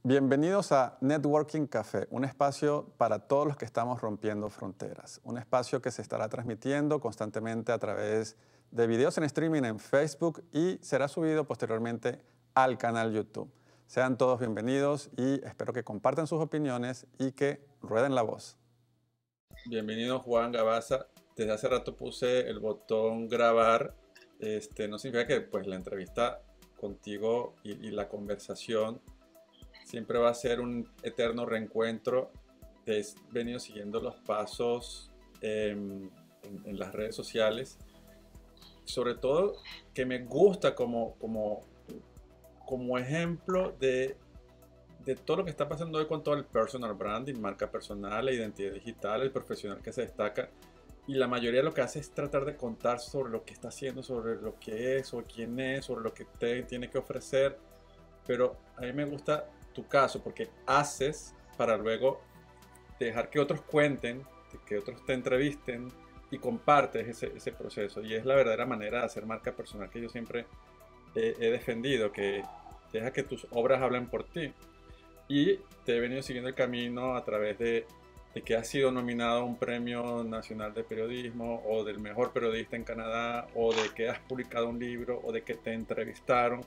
Bienvenidos a Networking Café, un espacio para todos los que estamos rompiendo fronteras. Un espacio que se estará transmitiendo constantemente a través de videos en streaming en Facebook y será subido posteriormente al canal YouTube. Sean todos bienvenidos y espero que compartan sus opiniones y que rueden la voz. Bienvenido Juan Gabaza. Desde hace rato puse el botón grabar. No significa que pues, la entrevista contigo y la conversación siempre va a ser un eterno reencuentro. He venido siguiendo los pasos en las redes sociales. Sobre todo que me gusta como ejemplo de todo lo que está pasando hoy con todo el personal branding, marca personal, la identidad digital, el profesional que se destaca. Y la mayoría de lo que hace es tratar de contar sobre lo que está haciendo, sobre lo que es, sobre quién es, sobre lo que te tiene que ofrecer. Pero a mí me gusta tu caso porque haces para luego dejar que otros cuenten, que otros te entrevisten y compartes ese proceso. Y es la verdadera manera de hacer marca personal que yo siempre he defendido, que deja que tus obras hablen por ti. Y te he venido siguiendo el camino a través de que has sido nominado a un premio nacional de periodismo o del mejor periodista en Canadá o de que has publicado un libro o de que te entrevistaron.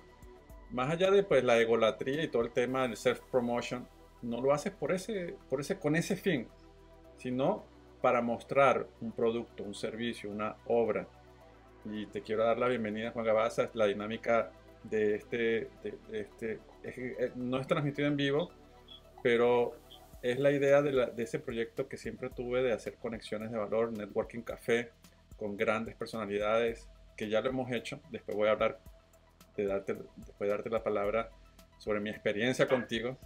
Más allá de pues, la egolatría y todo el tema del self-promotion, no lo haces con ese fin, sino para mostrar un producto, un servicio, una obra. Y te quiero dar la bienvenida, Juan Gabaza. La dinámica de no es transmitido en vivo, pero es la idea de ese proyecto que siempre tuve de hacer conexiones de valor, Networking Café, con grandes personalidades, que ya lo hemos hecho. Después voy a hablar después de darte la palabra sobre mi experiencia contigo.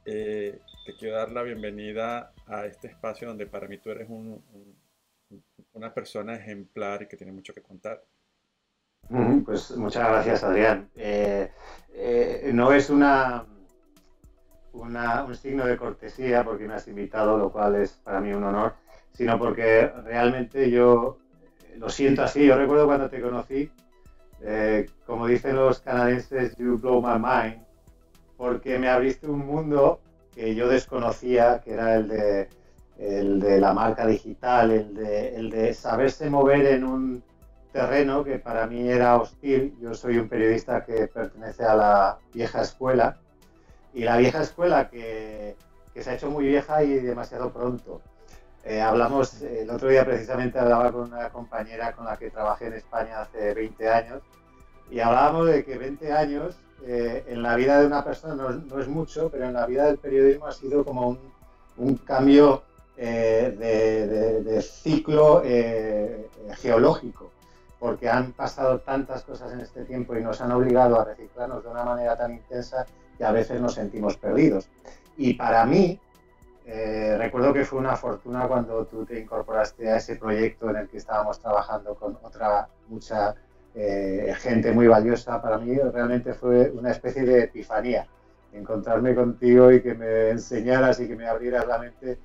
Te quiero dar la bienvenida a este espacio donde para mí tú eres una persona ejemplar y que tiene mucho que contar. Pues muchas gracias, Adrián. No es un signo de cortesía porque me has invitado, lo cual es para mí un honor, sino porque realmente yo lo siento así. Yo recuerdo cuando te conocí, como dicen los canadienses, you blow my mind, porque me abriste un mundo que yo desconocía, que era el de la marca digital, el de saberse mover en un terreno que para mí era hostil. Yo soy un periodista que pertenece a la vieja escuela, y la vieja escuela que se ha hecho muy vieja y demasiado pronto. Hablamos, el otro día precisamente hablaba con una compañera con la que trabajé en España hace 20 años, y hablábamos de que 20 años en la vida de una persona no es mucho, pero en la vida del periodismo ha sido como un cambio de ciclo geológico, porque han pasado tantas cosas en este tiempo y nos han obligado a reciclarnos de una manera tan intensa que a veces nos sentimos perdidos. Y para mí, recuerdo que fue una fortuna cuando tú te incorporaste a ese proyecto en el que estábamos trabajando con mucha gente muy valiosa. Para mí realmente fue una especie de epifanía, encontrarme contigo y que me enseñaras y que me abrieras la mente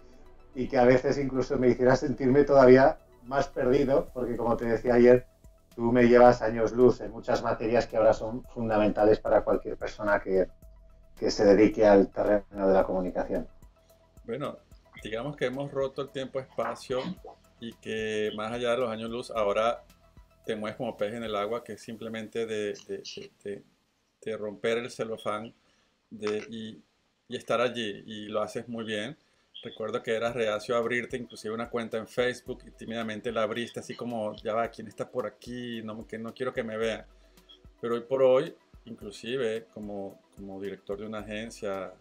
y que a veces incluso me hicieras sentirme todavía más perdido, porque como te decía ayer, tú me llevas años luz en muchas materias que ahora son fundamentales para cualquier persona que se dedique al terreno de la comunicación. Bueno, digamos que hemos roto el tiempo-espacio y que más allá de los años luz, ahora te mueves como pez en el agua, que es simplemente de romper el celofán y estar allí, y lo haces muy bien. Recuerdo que eras reacio a abrirte inclusive una cuenta en Facebook y tímidamente la abriste así como, ya va, ¿quién está por aquí? No, que no quiero que me vean. Pero hoy por hoy, inclusive como director de una agencia,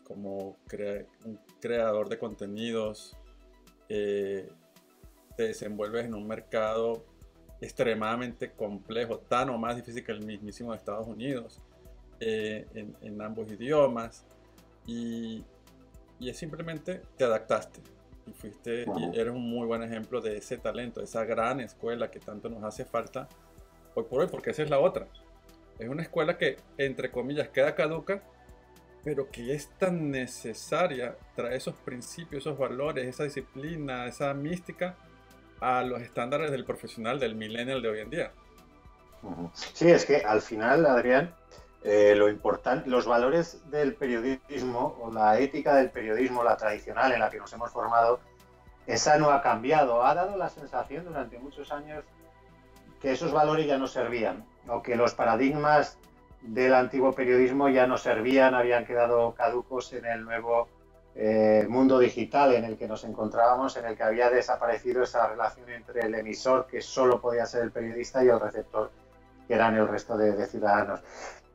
como un creador de contenidos, te desenvuelves en un mercado extremadamente complejo, tan o más difícil que el mismísimo de Estados Unidos, en ambos idiomas, y es simplemente te adaptaste y eres un muy buen ejemplo de ese talento, de esa gran escuela que tanto nos hace falta hoy por hoy, porque esa es la otra. Es una escuela que, entre comillas, queda caduca, pero que es tan necesaria traer esos principios, esos valores, esa disciplina, esa mística a los estándares del profesional, del millennial de hoy en día. Sí, es que al final, Adrián, lo importante, los valores del periodismo o la ética del periodismo, la tradicional en la que nos hemos formado, esa no ha cambiado. Ha dado la sensación durante muchos años que esos valores ya no servían, o que los paradigmas del antiguo periodismo ya no servían, habían quedado caducos en el nuevo mundo digital en el que nos encontrábamos, en el que había desaparecido esa relación entre el emisor, que solo podía ser el periodista, y el receptor, que eran el resto de ciudadanos.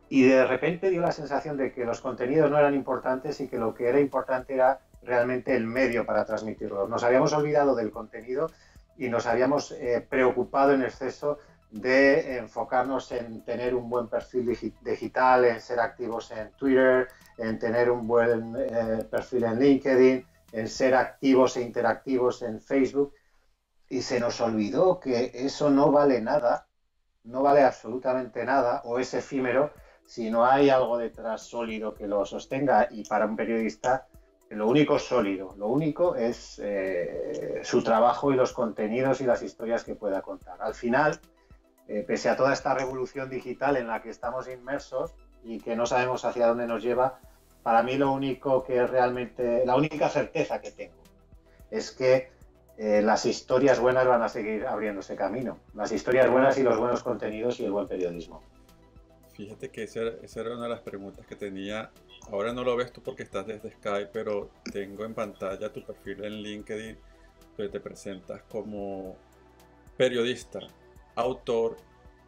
Y de repente dio la sensación de que los contenidos no eran importantes y que lo que era importante era realmente el medio para transmitirlos. Nos habíamos olvidado del contenido y nos habíamos preocupado en exceso de enfocarnos en tener un buen perfil digital, en ser activos en Twitter, en tener un buen perfil en LinkedIn, en ser activos e interactivos en Facebook. Y se nos olvidó que eso no vale nada, no vale absolutamente nada, o es efímero, si no hay algo detrás sólido que lo sostenga. Y para un periodista lo único sólido, lo único es su trabajo y los contenidos y las historias que pueda contar. Al final, pese a toda esta revolución digital en la que estamos inmersos y que no sabemos hacia dónde nos lleva, para mí lo único que realmente, la única certeza que tengo es que las historias buenas van a seguir abriéndose camino. Las historias buenas y los buenos contenidos y el buen periodismo. Fíjate que esa era una de las preguntas que tenía. Ahora no lo ves tú porque estás desde Skype, pero tengo en pantalla tu perfil en LinkedIn, donde te presentas como periodista, autor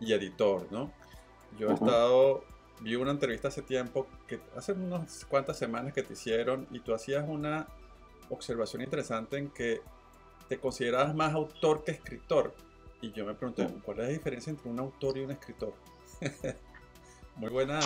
y editor, ¿no? Yo vi una entrevista hace tiempo, hace unas cuantas semanas que te hicieron, y tú hacías una observación interesante en que te considerabas más autor que escritor. Y yo me pregunté, ¿cuál es la diferencia entre un autor y un escritor? Muy buena.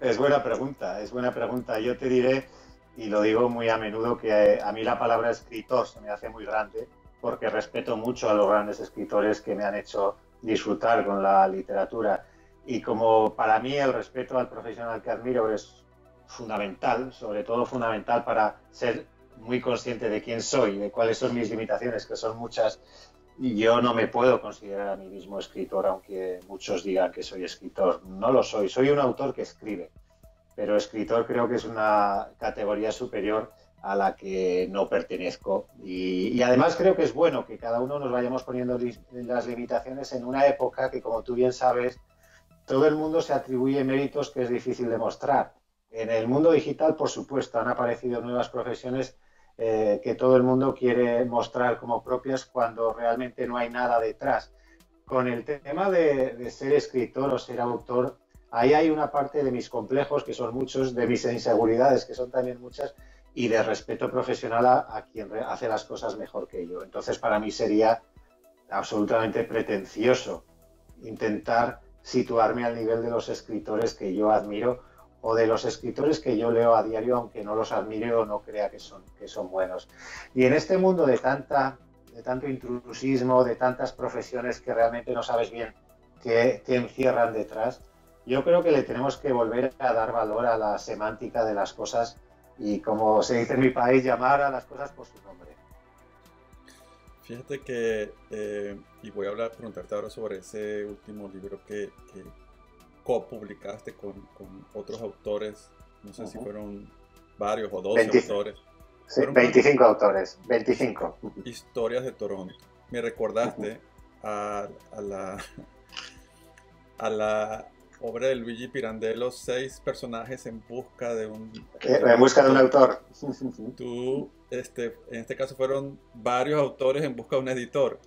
Es buena pregunta. Yo te diré, y lo digo muy a menudo, que a mí la palabra escritor se me hace muy grande, porque respeto mucho a los grandes escritores que me han hecho disfrutar con la literatura. Y como para mí el respeto al profesional que admiro es fundamental, sobre todo fundamental para ser muy consciente de quién soy, de cuáles son mis limitaciones, que son muchas. Y yo no me puedo considerar a mí mismo escritor, aunque muchos digan que soy escritor. No lo soy. Soy un autor que escribe, pero escritor creo que es una categoría superior a la que no pertenezco. Y además creo que es bueno que cada uno nos vayamos poniendo las limitaciones en una época que, como tú bien sabes, todo el mundo se atribuye méritos que es difícil demostrar. En el mundo digital, por supuesto, han aparecido nuevas profesiones que todo el mundo quiere mostrar como propias cuando realmente no hay nada detrás. Con el tema de ser escritor o ser autor, ahí hay una parte de mis complejos, que son muchos, de mis inseguridades, que son también muchas, y de respeto profesional a quien hace las cosas mejor que yo. Entonces, para mí sería absolutamente pretencioso intentar situarme al nivel de los escritores que yo admiro, o de los escritores que yo leo a diario, aunque no los admire o no crea que son buenos. Y en este mundo de tanto intrusismo, de tantas profesiones que realmente no sabes bien qué encierran detrás, yo creo que le tenemos que volver a dar valor a la semántica de las cosas y, como se dice en mi país, llamar a las cosas por su nombre. Fíjate que, y voy a preguntarte ahora sobre ese último libro que copublicaste con otros autores, no sé si fueron varios o 12 autores. Sí, 25 autores, 25. Historias de Toronto. Me recordaste a la obra de Luigi Pirandello, 6 personajes en busca de un autor. Tú, en este caso fueron varios autores en busca de un editor.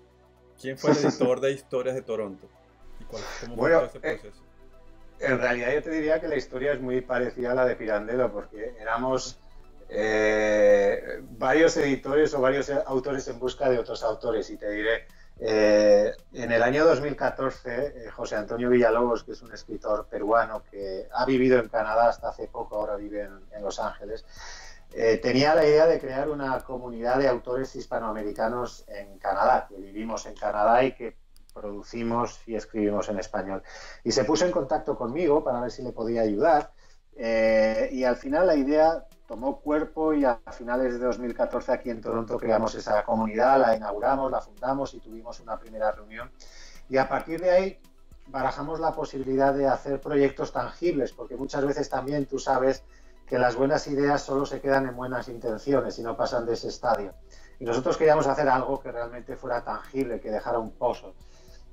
¿Quién fue el editor de Historias de Toronto? ¿Y cómo fue todo ese proceso? En realidad yo te diría que la historia es muy parecida a la de Pirandello, porque éramos varios editores o varios autores en busca de otros autores. Y te diré, en el año 2014, José Antonio Villalobos, que es un escritor peruano que ha vivido en Canadá hasta hace poco, ahora vive en Los Ángeles, tenía la idea de crear una comunidad de autores hispanoamericanos en Canadá, que vivimos en Canadá y que producimos y escribimos en español. Y se puso en contacto conmigo para ver si le podía ayudar, y al final la idea tomó cuerpo y a finales de 2014 aquí en Toronto creamos esa comunidad, la inauguramos, la fundamos y tuvimos una primera reunión. Y a partir de ahí barajamos la posibilidad de hacer proyectos tangibles, porque muchas veces también tú sabes que las buenas ideas solo se quedan en buenas intenciones y no pasan de ese estadio. Y nosotros queríamos hacer algo que realmente fuera tangible, que dejara un pozo.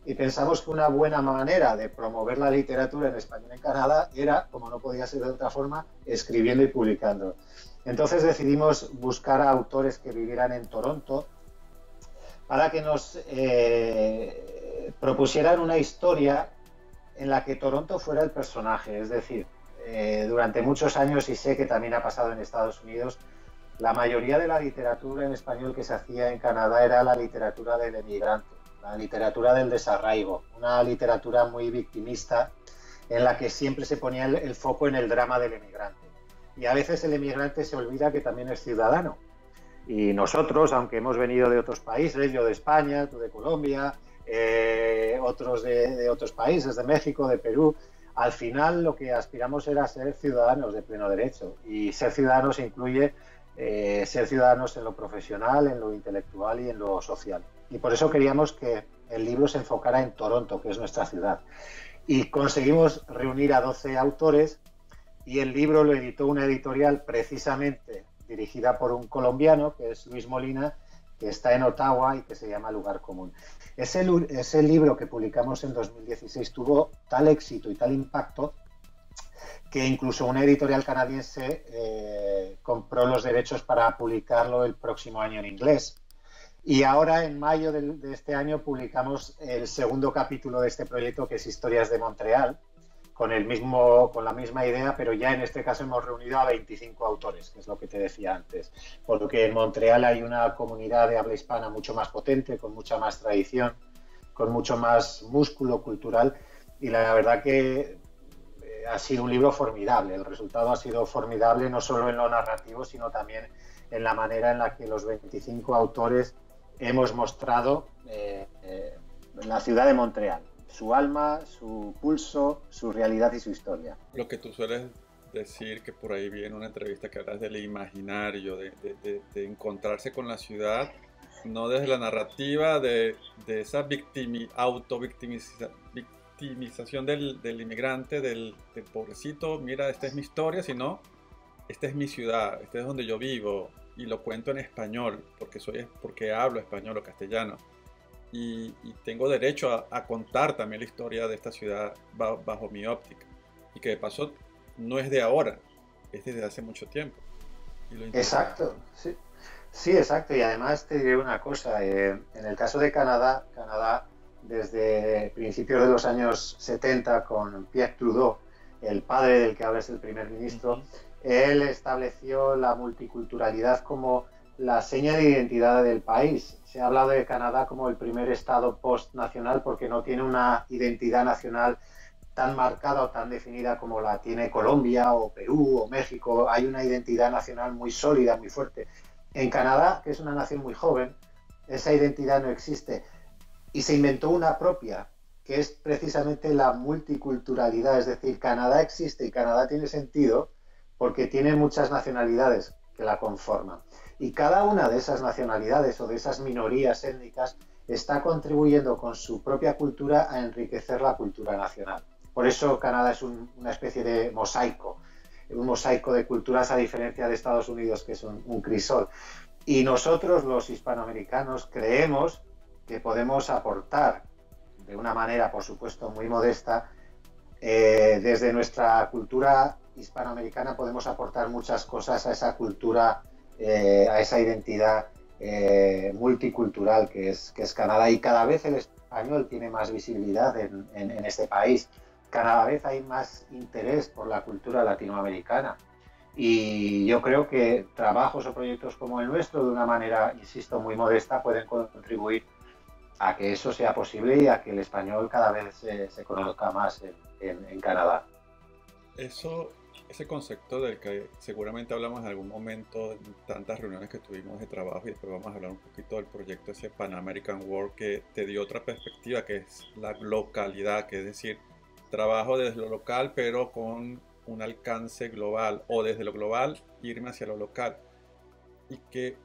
Y pensamos que una buena manera de promover la literatura en español en Canadá era, como no podía ser de otra forma, escribiendo y publicando. Entonces decidimos buscar a autores que vivieran en Toronto para que nos propusieran una historia en la que Toronto fuera el personaje. Es decir, durante muchos años, y sé que también ha pasado en Estados Unidos, la mayoría de la literatura en español que se hacía en Canadá era la literatura del emigrante, la literatura del desarraigo, una literatura muy victimista en la que siempre se ponía el foco en el drama del emigrante. Y a veces el emigrante se olvida que también es ciudadano. Y nosotros, aunque hemos venido de otros países, yo de España, tú de Colombia, otros de otros países, de México, de Perú, al final lo que aspiramos era ser ciudadanos de pleno derecho. Y ser ciudadanos incluye ser ciudadanos en lo profesional, en lo intelectual y en lo social. Y por eso queríamos que el libro se enfocara en Toronto, que es nuestra ciudad. Y conseguimos reunir a 12 autores y el libro lo editó una editorial precisamente dirigida por un colombiano, que es Luis Molina, que está en Ottawa y que se llama Lugar Común. Ese libro que publicamos en 2016 tuvo tal éxito y tal impacto que incluso una editorial canadiense compró los derechos para publicarlo el próximo año en inglés. Y ahora, en mayo de este año, publicamos el segundo capítulo de este proyecto, que es Historias de Montreal, con la misma idea, pero ya en este caso hemos reunido a 25 autores, que es lo que te decía antes. Por lo que en Montreal hay una comunidad de habla hispana mucho más potente, con mucha más tradición, con mucho más músculo cultural, y la verdad que ha sido un libro formidable. El resultado ha sido formidable no solo en lo narrativo, sino también en la manera en la que los 25 autores hemos mostrado la ciudad de Montreal, su alma, su pulso, su realidad y su historia. Lo que tú sueles decir, que por ahí vi en una entrevista que hablas del imaginario, de encontrarse con la ciudad, no desde la narrativa de esa victimización del inmigrante, del pobrecito, mira, esta es mi historia, sino esta es mi ciudad, esta es donde yo vivo y lo cuento en español, porque hablo español o castellano. Y tengo derecho a contar también la historia de esta ciudad bajo mi óptica. Y que de paso no es de ahora, es desde hace mucho tiempo. Exacto, sí. Sí, exacto. Y además te diré una cosa, en el caso de Canadá, desde principios de los años 70 con Pierre Trudeau, el padre del que ahora es el primer ministro, él estableció la multiculturalidad como la seña de identidad del país. Se ha hablado de Canadá como el primer estado post-nacional porque no tiene una identidad nacional tan marcada o tan definida como la tiene Colombia o Perú o México. Hay una identidad nacional muy sólida, muy fuerte. En Canadá, que es una nación muy joven, esa identidad no existe y se inventó una propia, que es precisamente la multiculturalidad. Es decir, Canadá existe y Canadá tiene sentido porque tiene muchas nacionalidades que la conforman. Y cada una de esas nacionalidades o de esas minorías étnicas está contribuyendo con su propia cultura a enriquecer la cultura nacional. Por eso Canadá es una especie de mosaico, un mosaico de culturas, a diferencia de Estados Unidos, que es un crisol. Y nosotros, los hispanoamericanos, creemos que podemos aportar de una manera, por supuesto, muy modesta, desde nuestra cultura hispanoamericana podemos aportar muchas cosas a esa cultura, a esa identidad multicultural que es Canadá. Y cada vez el español tiene más visibilidad en este país. Cada vez hay más interés por la cultura latinoamericana. Y yo creo que trabajos o proyectos como el nuestro, de una manera, insisto, muy modesta, pueden contribuir a que eso sea posible y a que el español cada vez se conozca más en Canadá. Ese concepto del que seguramente hablamos en algún momento en tantas reuniones que tuvimos de trabajo, y después vamos a hablar un poquito del proyecto ese Pan American Work, que te dio otra perspectiva, que es la localidad, que es decir, trabajo desde lo local pero con un alcance global, o desde lo global irme hacia lo local, y que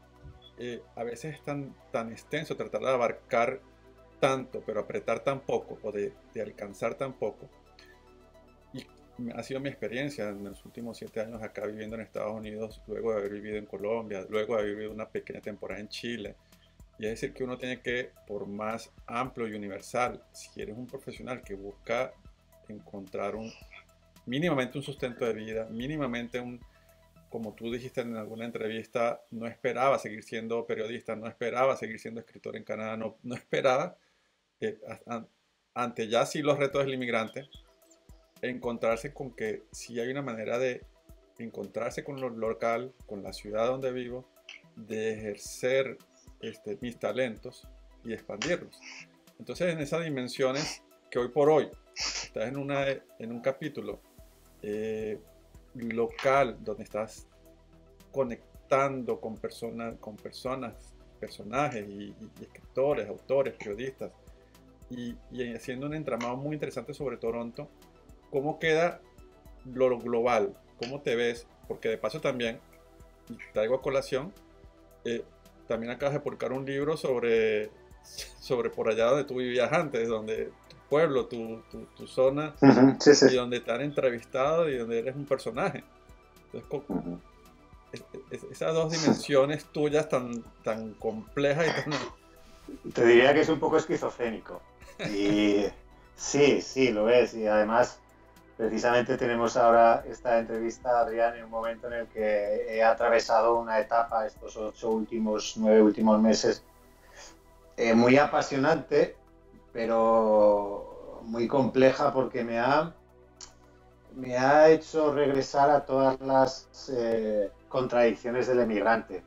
a veces es tan extenso tratar de abarcar tanto, pero apretar tan poco, o de alcanzar tan poco. Y ha sido mi experiencia en los últimos 7 años acá viviendo en Estados Unidos, luego de haber vivido en Colombia, luego de haber vivido una pequeña temporada en Chile. Y es decir que uno tiene que, por más amplio y universal, si eres un profesional que busca encontrar mínimamente un sustento de vida, mínimamente como tú dijiste en alguna entrevista, no esperaba seguir siendo periodista, no esperaba seguir siendo escritor en Canadá, no esperaba, ante ya sí los retos del inmigrante, encontrarse con que sí hay una manera de encontrarse con lo local, con la ciudad donde vivo, de ejercer mis talentos y expandirlos. Entonces, en esas dimensiones que hoy por hoy estás en un capítulo local donde estás conectando con personajes y escritores, autores, periodistas y haciendo un entramado muy interesante sobre Toronto. ¿Cómo queda lo global? ¿Cómo te ves? Porque de paso también, y traigo a colación, también acabas de publicar un libro sobre por allá donde tú vivías antes, donde tu pueblo, tu zona, Sí, sí. y donde te han entrevistado y donde eres un personaje. Entonces, esas dos dimensiones tuyas tan complejas y tan... Te diría que es un poco esquizofrénico. Y sí, lo es. Y además, precisamente tenemos ahora esta entrevista, Adrián, en un momento en el que he atravesado una etapa, estos 9 últimos meses, muy apasionante, pero muy compleja porque me ha hecho regresar a todas las contradicciones del emigrante.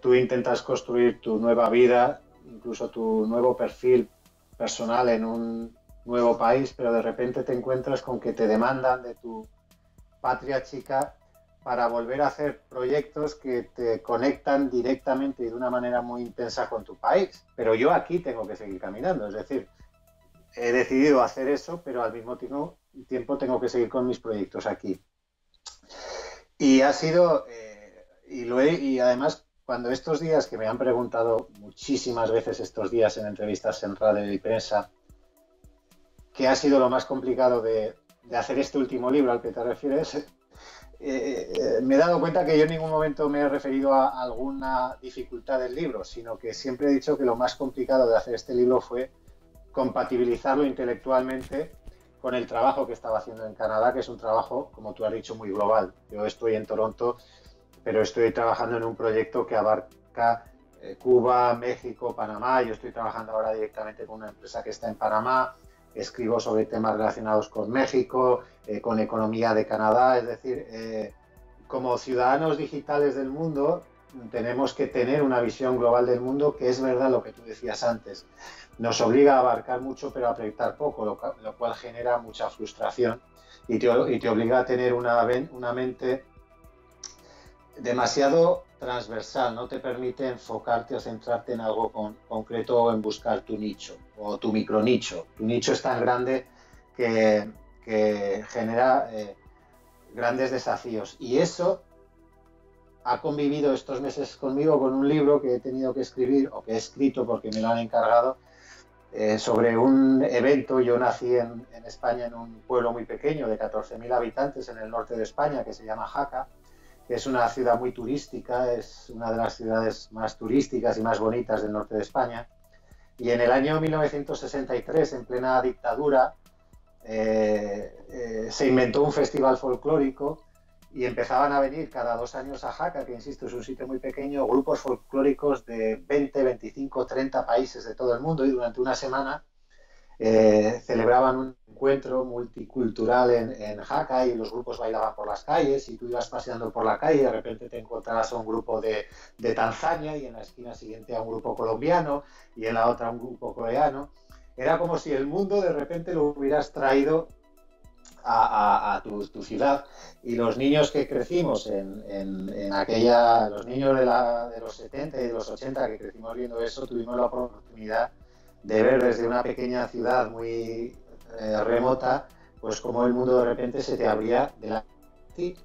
Tú intentas construir tu nueva vida, incluso tu nuevo perfil personal en un nuevo país, pero de repente te encuentras con que te demandan de tu patria chica para volver a hacer proyectos que te conectan directamente y de una manera muy intensa con tu país. Pero yo aquí tengo que seguir caminando, es decir, he decidido hacer eso, pero al mismo tiempo tengo que seguir con mis proyectos aquí. Y ha sido, y además, cuando estos días, que me han preguntado muchísimas veces estos días en entrevistas en radio y prensa, ¿qué ha sido lo más complicado de hacer este último libro al que te refieres? Me he dado cuenta que yo en ningún momento me he referido a alguna dificultad del libro, sino que siempre he dicho que lo más complicado de hacer este libro fue compatibilizarlo intelectualmente con el trabajo que estaba haciendo en Canadá, que es un trabajo, como tú has dicho, muy global. Yo estoy en Toronto, pero estoy trabajando en un proyecto que abarca Cuba, México, Panamá. Yo estoy trabajando ahora directamente con una empresa que está en Panamá. Escribo sobre temas relacionados con México, con economía de Canadá. Es decir, como ciudadanos digitales del mundo, tenemos que tener una visión global del mundo, que es verdad lo que tú decías antes. Nos obliga a abarcar mucho, pero a proyectar poco, lo cual genera mucha frustración y te obliga a tener una mente demasiado transversal, no te permite enfocarte o centrarte en algo concreto o en buscar tu nicho o tu micronicho. Tu nicho es tan grande que genera grandes desafíos, y eso ha convivido estos meses conmigo con un libro que he tenido que escribir, o que he escrito porque me lo han encargado, sobre un evento. Yo nací en España, en un pueblo muy pequeño de 14.000 habitantes en el norte de España, que se llama Jaca, que es una ciudad muy turística, es una de las ciudades más turísticas y más bonitas del norte de España. Y en el año 1963, en plena dictadura, se inventó un festival folclórico y empezaban a venir cada 2 años a Jaca, que insisto es un sitio muy pequeño, grupos folclóricos de 20, 25, 30 países de todo el mundo, y durante una semana celebraban un encuentro multicultural en Jaca, y los grupos bailaban por las calles, y tú ibas paseando por la calle y de repente te encontrabas a un grupo de Tanzania, y en la esquina siguiente a un grupo colombiano, y en la otra un grupo coreano. Era como si el mundo de repente lo hubieras traído a tu ciudad, y los niños que crecimos en aquella, los niños de los 70 y de los 80 que crecimos viendo eso, tuvimos la oportunidad de ver desde una pequeña ciudad muy remota, pues como el mundo de repente se te abría delante de ti.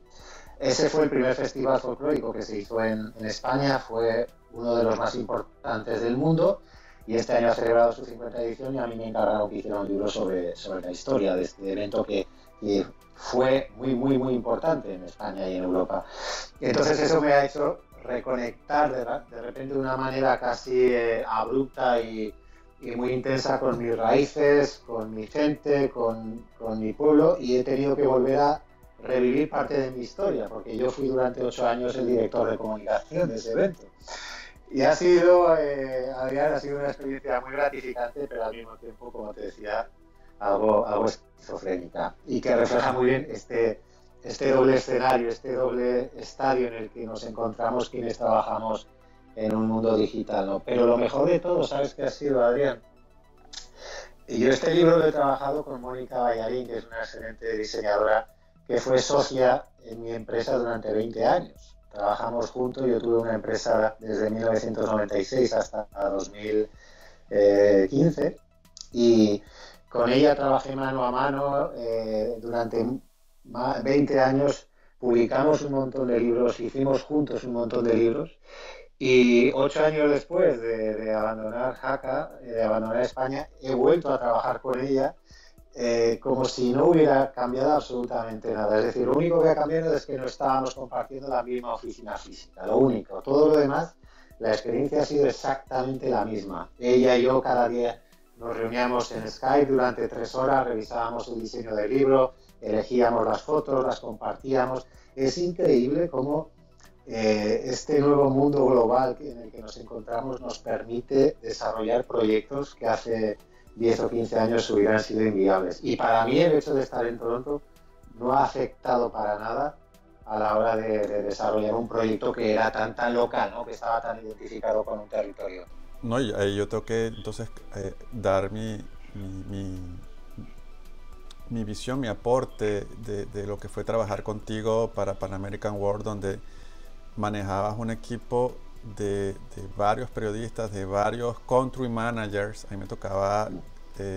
Ese fue el primer festival folclórico que se hizo en España, fue uno de los más importantes del mundo, y este año ha celebrado su 50 edición y a mí me encargaron que hiciera un libro sobre la historia de este evento que fue muy, muy, muy importante en España y en Europa. Entonces eso me ha hecho reconectar de repente de una manera casi abrupta y muy intensa con mis raíces, con mi gente, con mi pueblo, y he tenido que volver a revivir parte de mi historia, porque yo fui durante 8 años el director de comunicación de ese evento. Y ha sido, Adrián, ha sido una experiencia muy gratificante, pero al mismo tiempo, como te decía, algo esquizofrénica, y que refleja muy bien este doble escenario, este doble estadio en el que nos encontramos quienes trabajamos en un mundo digital, ¿no? Pero lo mejor de todo, ¿sabes qué ha sido, Adrián? Y yo este libro lo he trabajado con Mónica Ballarín, que es una excelente diseñadora, que fue socia en mi empresa durante 20 años. Trabajamos juntos, yo tuve una empresa desde 1996 hasta 2015 y con ella trabajé mano a mano durante 20 años, publicamos un montón de libros, hicimos juntos un montón de libros y 8 años después de abandonar Jaca, de abandonar España, he vuelto a trabajar con ella como si no hubiera cambiado absolutamente nada. Es decir, lo único que ha cambiado es que no estábamos compartiendo la misma oficina física, lo único. Todo lo demás, la experiencia ha sido exactamente la misma. Ella y yo cada día nos reuníamos en Skype durante 3 horas, revisábamos el diseño del libro, elegíamos las fotos, las compartíamos. Es increíble cómo este nuevo mundo global en el que nos encontramos nos permite desarrollar proyectos que hace 10 o 15 años hubieran sido inviables. Y para mí el hecho de estar en Toronto no ha afectado para nada a la hora de desarrollar un proyecto que era tan local, ¿no? Que estaba tan identificado con un territorio. No, y ahí yo tengo que entonces dar mi, mi visión, mi aporte de lo que fue trabajar contigo para Pan American World, donde manejabas un equipo de varios periodistas, de varios country managers. A mí me tocaba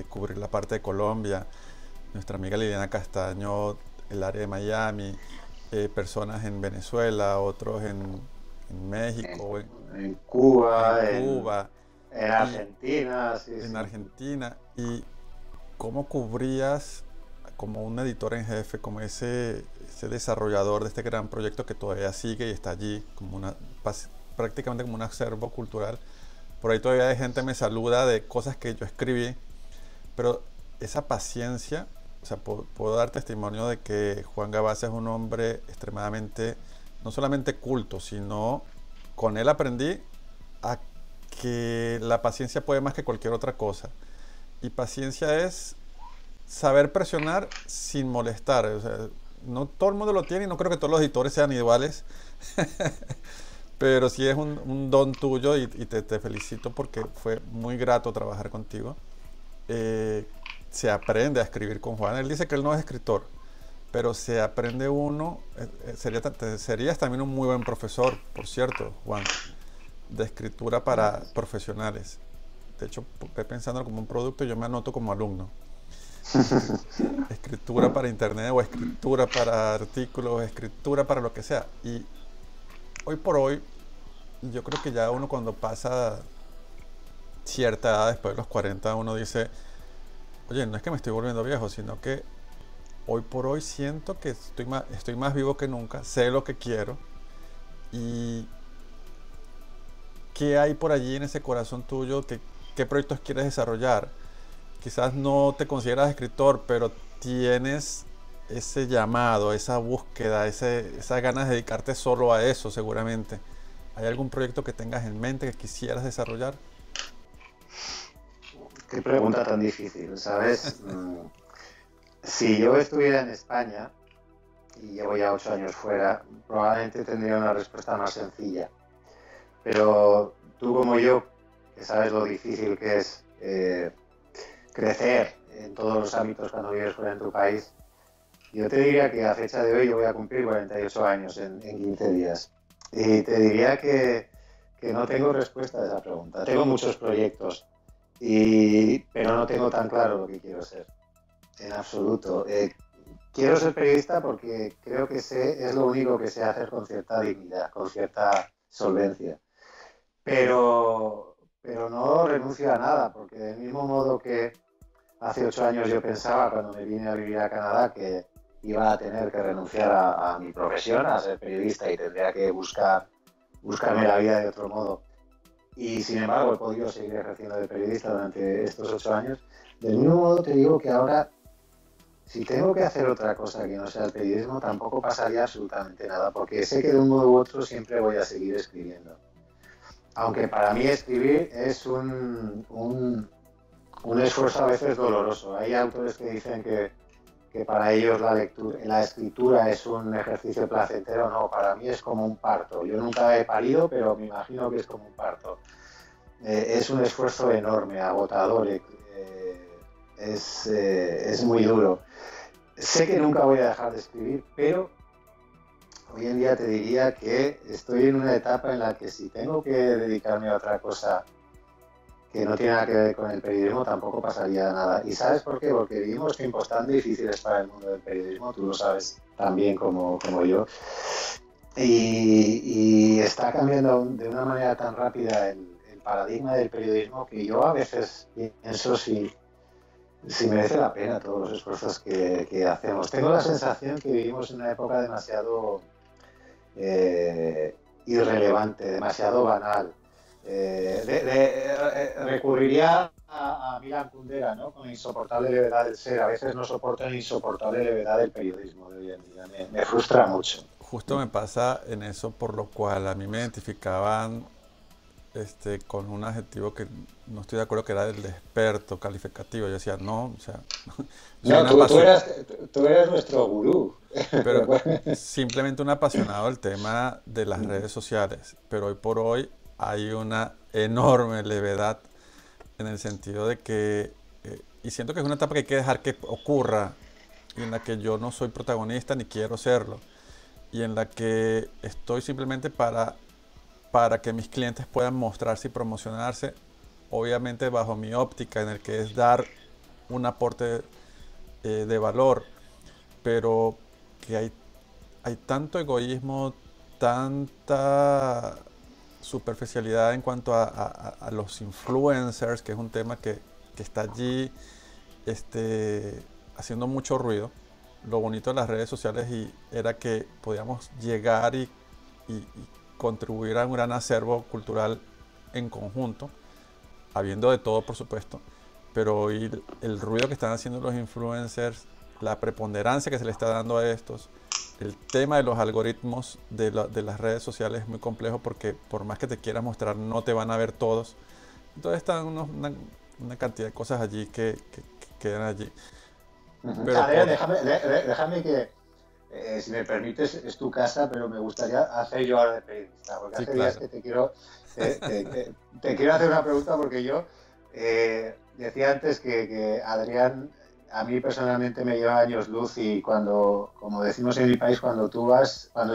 cubrir la parte de Colombia, nuestra amiga Liliana Castaño, el área de Miami, personas en Venezuela, otros en México, en Cuba, Cuba, en Argentina. Sí, en sí. Argentina. ¿Y cómo cubrías como un editor en jefe, como ese desarrollador de este gran proyecto que todavía sigue y está allí, como prácticamente como un acervo cultural? Por ahí todavía hay gente que me saluda de cosas que yo escribí, pero esa paciencia, o sea, puedo dar testimonio de que Juan Gabasa es un hombre extremadamente, no solamente culto, sino con él aprendí a que la paciencia puede más que cualquier otra cosa. Y paciencia es saber presionar sin molestar. O sea, no todo el mundo lo tiene y no creo que todos los editores sean iguales. Pero sí es un don tuyo y te felicito porque fue muy grato trabajar contigo. Se aprende a escribir con Juan. Él dice que él no es escritor, pero se aprende uno. Serías también un muy buen profesor, por cierto, Juan, de escritura para profesionales. De hecho, pensando como un producto, yo me anoto como alumno. Escritura para internet o escritura para artículos, escritura para lo que sea. Y hoy por hoy, yo creo que ya uno cuando pasa cierta edad, después de los 40, uno dice, oye, no es que me estoy volviendo viejo, sino que hoy por hoy siento que estoy más vivo que nunca, sé lo que quiero. Y ¿qué hay por allí en ese corazón tuyo? ¿Qué proyectos quieres desarrollar? Quizás no te consideras escritor, pero tienes ese llamado, esa búsqueda, esas ganas de dedicarte solo a eso seguramente. ¿Hay algún proyecto que tengas en mente que quisieras desarrollar? Qué pregunta tan difícil, ¿sabes? Si yo estuviera en España y llevo ya 8 años fuera, probablemente tendría una respuesta más sencilla. Pero tú como yo, que sabes lo difícil que es crecer en todos los ámbitos cuando vives fuera en tu país, yo te diría que a fecha de hoy yo voy a cumplir 48 años en 15 días. Y te diría que no tengo respuesta a esa pregunta. Tengo muchos proyectos, pero no tengo tan claro lo que quiero ser, en absoluto. Quiero ser periodista porque creo que es lo único que sé hacer con cierta dignidad, con cierta solvencia. Pero pero no renuncio a nada, porque del mismo modo que hace 8 años yo pensaba, cuando me vine a vivir a Canadá, que iba a tener que renunciar a mi profesión, a ser periodista, y tendría que buscarme la vida de otro modo. Y sin embargo he podido seguir ejerciendo de periodista durante estos 8 años. Del mismo modo te digo que ahora, si tengo que hacer otra cosa que no sea el periodismo, tampoco pasaría absolutamente nada, porque sé que de un modo u otro siempre voy a seguir escribiendo. Aunque para mí escribir es un esfuerzo a veces doloroso. Hay autores que dicen que para ellos la escritura es un ejercicio placentero. No, para mí es como un parto. Yo nunca he parido, pero me imagino que es como un parto. Es un esfuerzo enorme, agotador, es muy duro. Sé que nunca voy a dejar de escribir, pero hoy en día te diría que estoy en una etapa en la que si tengo que dedicarme a otra cosa que no tiene nada que ver con el periodismo, tampoco pasaría nada. ¿Y sabes por qué? Porque vivimos tiempos tan difíciles para el mundo del periodismo, tú lo sabes tan bien como yo, y está cambiando de una manera tan rápida el paradigma del periodismo, que yo a veces pienso si merece la pena todos los esfuerzos que hacemos. Tengo la sensación que vivimos en una época demasiado irrelevante, demasiado banal. Recurriría a Milan Kundera, ¿no? Con la insoportable levedad del ser. A veces no soporto la insoportable levedad del periodismo de hoy en día. Me frustra mucho. Justo me pasa en eso, por lo cual a mí me identificaban con un adjetivo que no estoy de acuerdo, que era el de experto calificativo. Yo decía, no, o sea, no, tú eres nuestro gurú. Pero simplemente un apasionado del tema de las redes sociales. Pero hoy por hoy hay una enorme levedad en el sentido de que, y siento que es una etapa que hay que dejar que ocurra, y en la que yo no soy protagonista ni quiero serlo, y en la que estoy simplemente para que mis clientes puedan mostrarse y promocionarse, obviamente bajo mi óptica, en el que es dar un aporte de valor, pero que hay tanto egoísmo, tanta superficialidad en cuanto a los influencers, que es un tema que está allí haciendo mucho ruido. Lo bonito de las redes sociales era que podíamos llegar y contribuir a un gran acervo cultural en conjunto, habiendo de todo, por supuesto, pero hoy el ruido que están haciendo los influencers, la preponderancia que se le está dando a estos, el tema de los algoritmos de las redes sociales es muy complejo, porque por más que te quieras mostrar no te van a ver todos. Entonces están una cantidad de cosas allí que quedan allí. Pero Adrián, déjame que, si me permites, es tu casa, pero me gustaría hacer yo ahora de periodista, porque hace días que te quiero hacer una pregunta, porque yo decía antes que Adrián a mí personalmente me lleva años luz, y cuando, como decimos en mi país, cuando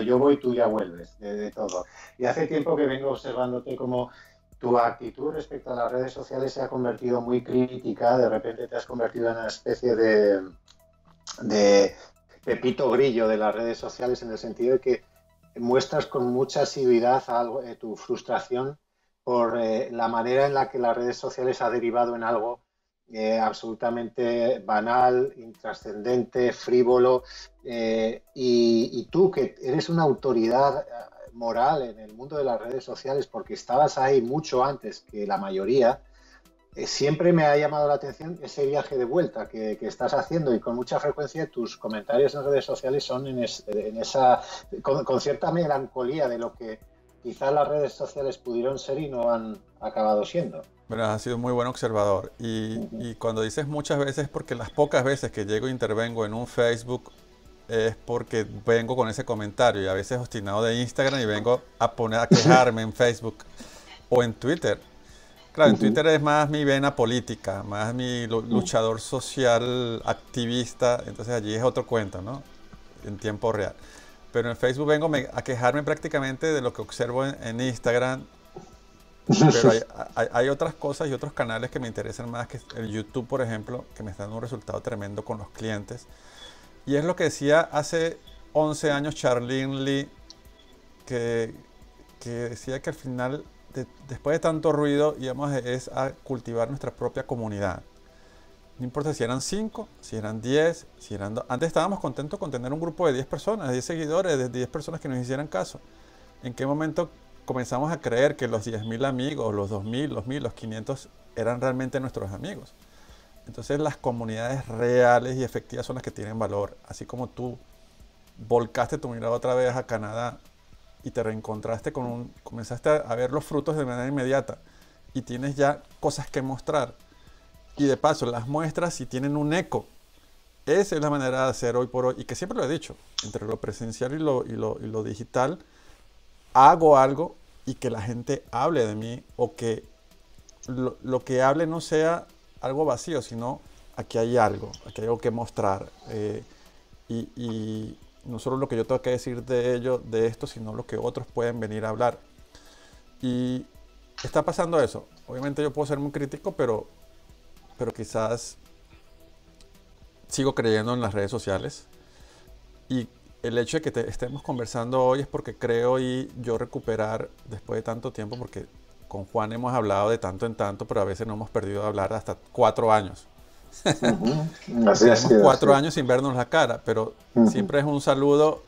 yo voy, tú ya vuelves, de todo. Y hace tiempo que vengo observándote como tu actitud respecto a las redes sociales se ha convertido muy crítica. De repente te has convertido en una especie de Pepito Grillo de las redes sociales, en el sentido de que muestras con mucha asiduidad tu frustración por la manera en la que las redes sociales ha derivado en algo absolutamente banal, intrascendente, frívolo, y tú, que eres una autoridad moral en el mundo de las redes sociales, porque estabas ahí mucho antes que la mayoría, siempre me ha llamado la atención ese viaje de vuelta que estás haciendo, y con mucha frecuencia tus comentarios en redes sociales son con cierta melancolía de lo que quizás las redes sociales pudieron ser y no han acabado siendo. Bueno, has sido muy buen observador, y cuando dices muchas veces, porque las pocas veces que llego e intervengo en un Facebook es porque vengo con ese comentario, y a veces obstinado de Instagram, y vengo a quejarme en Facebook o en Twitter. Claro, en Twitter es más mi vena política, más mi luchador social, activista, entonces allí es otro cuento, ¿no? En tiempo real. Pero en Facebook vengo a quejarme prácticamente de lo que observo en Instagram. Pero hay otras cosas y otros canales que me interesan más, que el YouTube, por ejemplo, que me está dando un resultado tremendo con los clientes. Y es lo que decía hace 11 años Charlene Lee, que decía que al final después de tanto ruido, íbamos es a cultivar nuestra propia comunidad. No importa si eran 5, si eran 10, si eran 2. Antes estábamos contentos con tener un grupo de 10 personas, 10 seguidores, de 10 personas que nos hicieran caso. ¿En qué momento comenzamos a creer que los 10.000 amigos, los 2.000, los 1.000, los 500 eran realmente nuestros amigos? Entonces las comunidades reales y efectivas son las que tienen valor. Así como tú volcaste tu mirada otra vez a Canadá y te reencontraste comenzaste a ver los frutos de manera inmediata y tienes ya cosas que mostrar. Y de paso las muestras y tienen un eco. Esa es la manera de hacer hoy por hoy, y que siempre lo he dicho, entre lo presencial y lo digital, hago algo y que la gente hable de mí, o que lo que hable no sea algo vacío, sino aquí hay algo que mostrar. Y no solo lo que yo tengo que decir de ello, de esto, sino lo que otros pueden venir a hablar. Y está pasando eso. Obviamente yo puedo ser muy crítico, pero quizás sigo creyendo en las redes sociales. Y el hecho de que estemos conversando hoy es porque creo y yo recuperar después de tanto tiempo, porque con Juan hemos hablado de tanto en tanto, pero a veces no hemos perdido de hablar hasta 4 años. Tenemos 4 años sin vernos la cara, pero siempre es un saludo,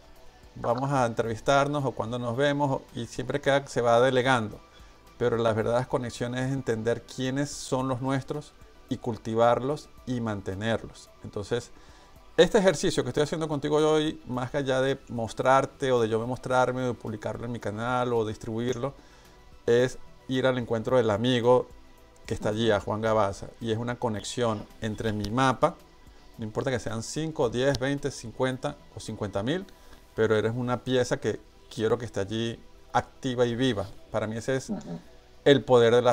vamos a entrevistarnos o cuando nos vemos, y siempre se va delegando. Pero las verdaderas conexiones es entender quiénes son los nuestros y cultivarlos y mantenerlos. Entonces, este ejercicio que estoy haciendo contigo hoy, más allá de mostrarte o de yo mostrarme, o de publicarlo en mi canal o distribuirlo, es ir al encuentro del amigo que está allí, a Juan Gabaza, y es una conexión entre mi mapa, no importa que sean 5, 10, 20, 50 o 50.000, pero eres una pieza que quiero que esté allí activa y viva. Para mí ese es el poder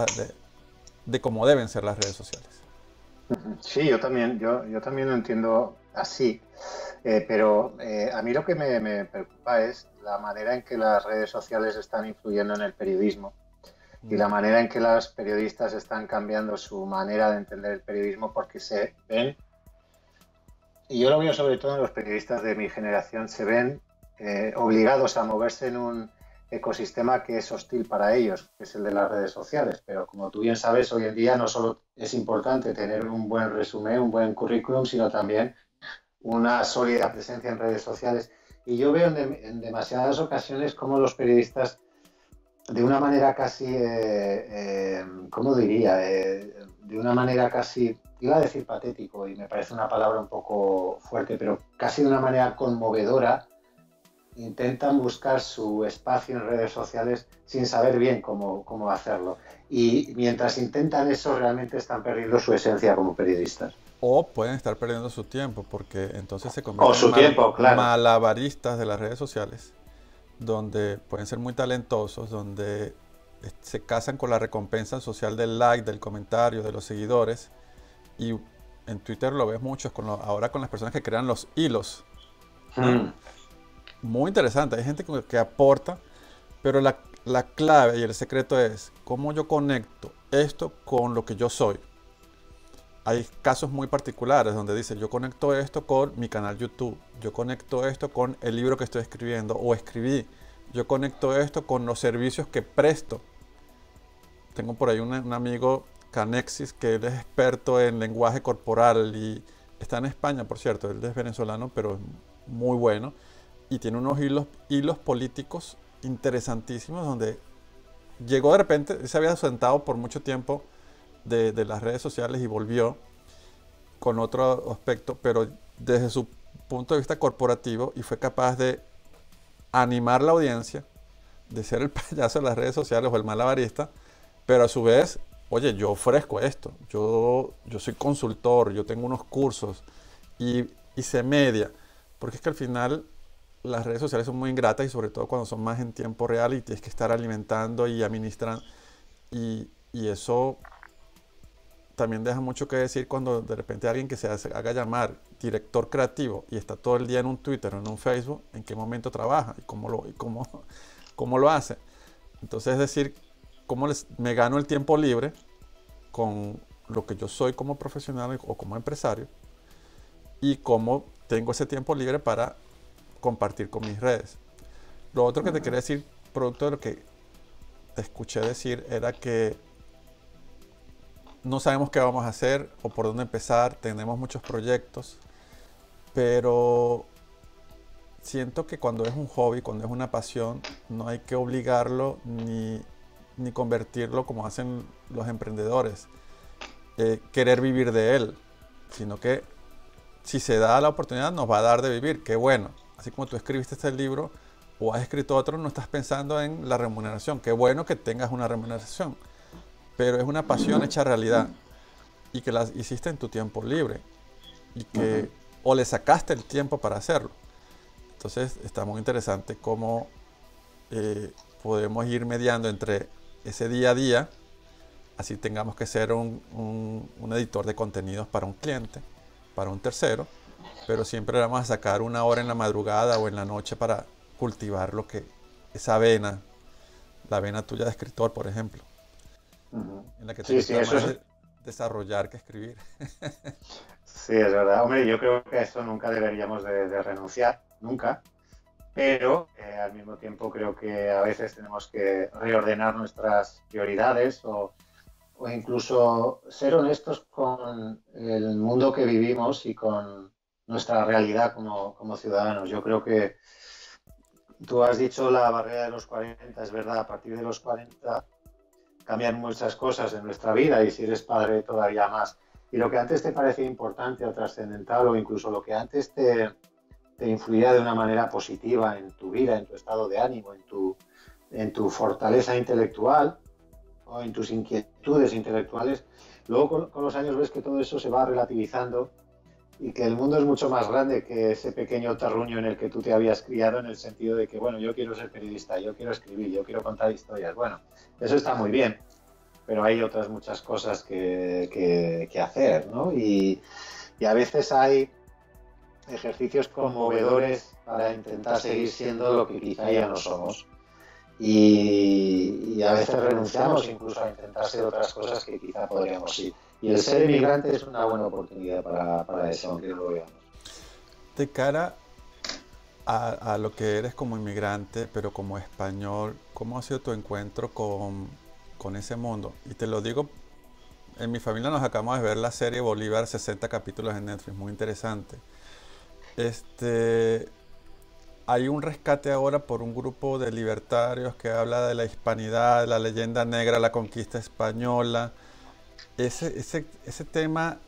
de cómo deben ser las redes sociales. Sí, yo también lo entiendo así, pero a mí lo que me preocupa es la manera en que las redes sociales están influyendo en el periodismo y la manera en que los periodistas están cambiando su manera de entender el periodismo, porque se ven, y yo lo veo sobre todo en los periodistas de mi generación, se ven obligados a moverse en un ecosistema que es hostil para ellos, que es el de las redes sociales. Pero como tú bien sabes, hoy en día no solo es importante tener un buen resumen, un buen currículum, sino también una sólida presencia en redes sociales. Y yo veo en demasiadas ocasiones cómo los periodistas, de una manera casi, ¿cómo diría? De una manera casi, iba a decir patético, y me parece una palabra un poco fuerte, pero casi de una manera conmovedora, intentan buscar su espacio en redes sociales sin saber bien cómo hacerlo. Y mientras intentan eso, realmente están perdiendo su esencia como periodistas. O pueden estar perdiendo su tiempo, porque entonces se convierten en malabaristas de las redes sociales, donde pueden ser muy talentosos, donde se casan con la recompensa social del like, del comentario, de los seguidores. Y en Twitter lo ves mucho, ahora con las personas que crean los hilos, ¿no? Muy interesante, hay gente que aporta, pero la clave y el secreto es cómo yo conecto esto con lo que yo soy. Hay casos muy particulares donde dice, yo conecto esto con mi canal YouTube, yo conecto esto con el libro que estoy escribiendo o escribí, yo conecto esto con los servicios que presto. Tengo por ahí un amigo, Canexis, que él es experto en lenguaje corporal y está en España, por cierto, él es venezolano, pero es muy bueno. Y tiene unos hilos políticos interesantísimos, donde llegó de repente, se había sentado por mucho tiempo de las redes sociales y volvió con otro aspecto, pero desde su punto de vista corporativo, y fue capaz de animar la audiencia, de ser el payaso de las redes sociales o el malabarista, pero a su vez, oye, yo ofrezco esto, yo soy consultor, yo tengo unos cursos y se media, porque es que al final las redes sociales son muy ingratas, y sobre todo cuando son más en tiempo real y tienes que estar alimentando y administrando, y eso también deja mucho que decir cuando de repente alguien que se haga llamar director creativo y está todo el día en un Twitter o en un Facebook, en qué momento trabaja y cómo lo hace. Entonces, es decir, cómo me gano el tiempo libre con lo que yo soy como profesional o como empresario, y cómo tengo ese tiempo libre para compartir con mis redes. Lo otro que te quería decir, producto de lo que te escuché decir era que no sabemos qué vamos a hacer o por dónde empezar, tenemos muchos proyectos, pero siento que cuando es un hobby, cuando es una pasión, no hay que obligarlo ni convertirlo como hacen los emprendedores, querer vivir de él, sino que si se da la oportunidad nos va a dar de vivir, qué bueno. Así como tú escribiste este libro o has escrito otro, no estás pensando en la remuneración, qué bueno que tengas una remuneración, pero es una pasión hecha realidad y que la hiciste en tu tiempo libre y que o le sacaste el tiempo para hacerlo. Entonces está muy interesante cómo podemos ir mediando entre ese día a día, así tengamos que ser un editor de contenidos para un cliente, para un tercero, pero siempre le vamos a sacar una hora en la madrugada o en la noche para cultivar lo que esa vena, la vena tuya de escritor, por ejemplo, en la que te Sí, sí, gusta eso más es, desarrollar que escribir. sí, es verdad. Hombre, yo creo que a eso nunca deberíamos de renunciar, nunca, pero al mismo tiempo creo que a veces tenemos que reordenar nuestras prioridades o incluso ser honestos con el mundo que vivimos y con nuestra realidad como ciudadanos. Yo creo que tú has dicho la barrera de los 40, es verdad, a partir de los 40 cambian muchas cosas en nuestra vida y si eres padre todavía más. Y lo que antes te parecía importante o trascendental o incluso lo que antes te influía de una manera positiva en tu vida, en tu estado de ánimo, en tu fortaleza intelectual o en tus inquietudes intelectuales, luego con los años ves que todo eso se va relativizando y que el mundo es mucho más grande que ese pequeño terruño en el que tú te habías criado, en el sentido de que, bueno, yo quiero ser periodista, yo quiero escribir, yo quiero contar historias. Bueno, eso está muy bien, pero hay otras muchas cosas que hacer, ¿no? Y a veces hay ejercicios conmovedores para intentar seguir siendo lo que quizá ya no somos. Y a veces renunciamos incluso a intentar ser otras cosas que quizá podríamos ir. Y el ser inmigrante es una buena oportunidad para eso, aunque no lo veamos. De cara a lo que eres como inmigrante, pero como español, ¿cómo ha sido tu encuentro con ese mundo? Y te lo digo, en mi familia nos acabamos de ver la serie Bolívar, 60 capítulos en Netflix, muy interesante. Este, Hay un rescate ahora por un grupo de libertarios que habla de la hispanidad, de la leyenda negra, la conquista española. Ese tema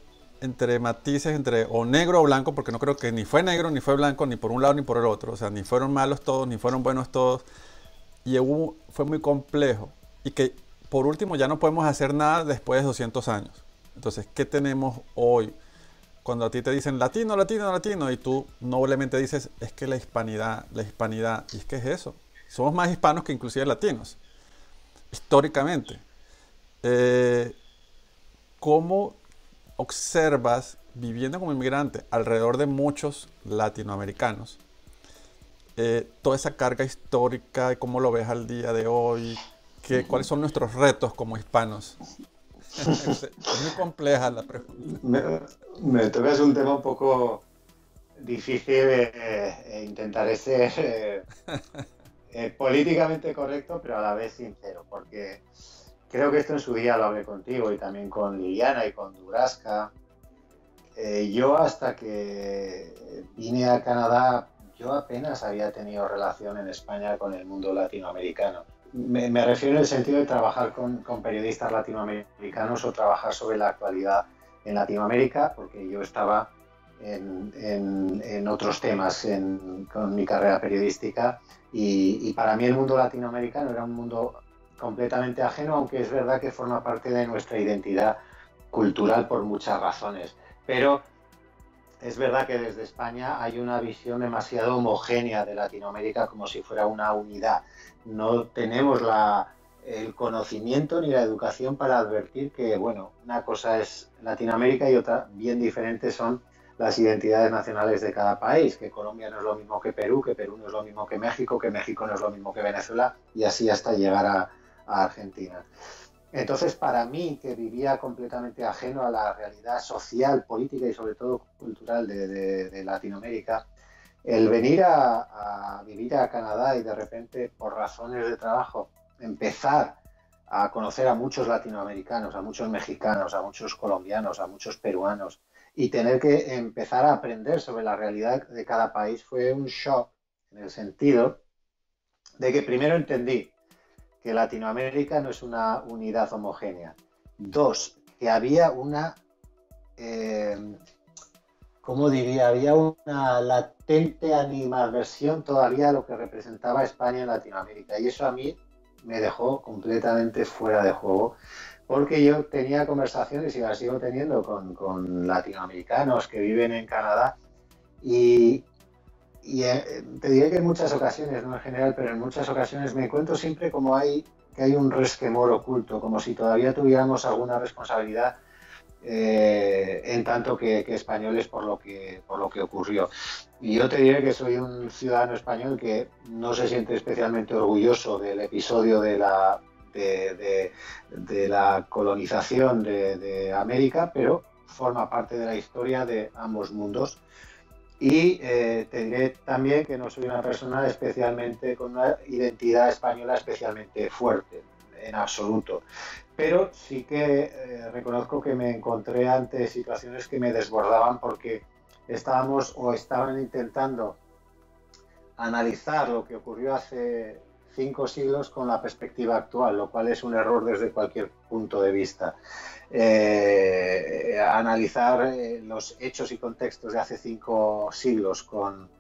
entre matices, entre o negro o blanco, porque no creo que ni fue negro, ni fue blanco, ni por un lado ni por el otro. O sea, ni fueron malos todos, ni fueron buenos todos. Y fue muy complejo. Y que por último ya no podemos hacer nada después de 200 años. Entonces, ¿qué tenemos hoy? Cuando a ti te dicen latino, latino, latino, y tú noblemente dices, es que la hispanidad, y es que es eso. Somos más hispanos que inclusive latinos, históricamente. Eh, ¿Cómo observas, viviendo como inmigrante alrededor de muchos latinoamericanos, toda esa carga histórica y cómo lo ves al día de hoy? ¿Cuáles son nuestros retos como hispanos? Es muy compleja la pregunta. Me tocas un tema un poco difícil, intentaré ser políticamente correcto, pero a la vez sincero, porque creo que esto en su día lo hablé contigo y también con Liliana y con Duraska. Yo hasta que vine a Canadá, yo apenas había tenido relación en España con el mundo latinoamericano. Me refiero en el sentido de trabajar con periodistas latinoamericanos o trabajar sobre la actualidad en Latinoamérica, porque yo estaba en otros temas con mi carrera periodística y para mí el mundo latinoamericano era un mundo completamente ajeno, aunque es verdad que forma parte de nuestra identidad cultural por muchas razones. Pero es verdad que desde España hay una visión demasiado homogénea de Latinoamérica como si fuera una unidad. No tenemos el conocimiento ni la educación para advertir que, bueno, una cosa es Latinoamérica y otra bien diferente son las identidades nacionales de cada país, que Colombia no es lo mismo que Perú no es lo mismo que México no es lo mismo que Venezuela, y así hasta llegar a Argentina. Entonces, para mí, que vivía completamente ajeno a la realidad social, política y sobre todo cultural de Latinoamérica, el venir a vivir a Canadá y de repente, por razones de trabajo, empezar a conocer a muchos latinoamericanos, a muchos mexicanos, a muchos colombianos, a muchos peruanos, y tener que empezar a aprender sobre la realidad de cada país fue un shock, en el sentido de que primero entendí que Latinoamérica no es una unidad homogénea. Dos, que había una, ¿cómo diría? Había una latente animadversión todavía a lo que representaba España en Latinoamérica. Y eso a mí me dejó completamente fuera de juego, porque yo tenía conversaciones y las sigo teniendo con latinoamericanos que viven en Canadá y te diré que en muchas ocasiones, no en general, pero en muchas ocasiones me encuentro siempre como que hay un resquemor oculto, como si todavía tuviéramos alguna responsabilidad en tanto que españoles por lo que ocurrió. Y yo te diré que soy un ciudadano español que no se siente especialmente orgulloso del episodio de la colonización de América, pero forma parte de la historia de ambos mundos. Y te diré también que no soy una persona especialmente con una identidad española especialmente fuerte, en absoluto. Pero sí que reconozco que me encontré ante situaciones que me desbordaban porque estaban intentando analizar lo que ocurrió hace 5 siglos con la perspectiva actual, lo cual es un error desde cualquier punto de vista. Analizar los hechos y contextos de hace 5 siglos con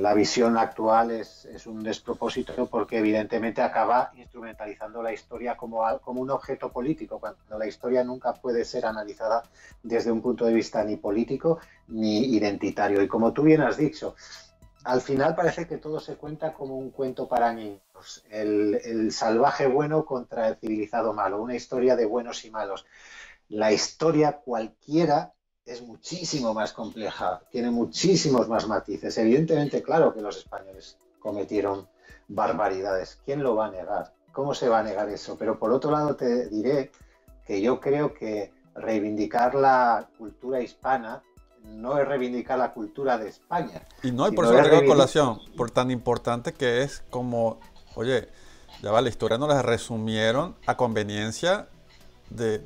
la visión actual es un despropósito, porque evidentemente acaba instrumentalizando la historia como un objeto político, cuando la historia nunca puede ser analizada desde un punto de vista ni político ni identitario. Y como tú bien has dicho, al final parece que todo se cuenta como un cuento para niños, el salvaje bueno contra el civilizado malo, una historia de buenos y malos. La historia cualquiera es muchísimo más compleja, tiene muchísimos más matices. Evidentemente, claro que los españoles cometieron barbaridades. ¿Quién lo va a negar? ¿Cómo se va a negar eso? Pero por otro lado te diré que yo creo que reivindicar la cultura hispana no es reivindicar la cultura de España. Y no, y por eso lo traigo a colación, por tan importante que es como, oye, ya va, la historia nos la resumieron a conveniencia de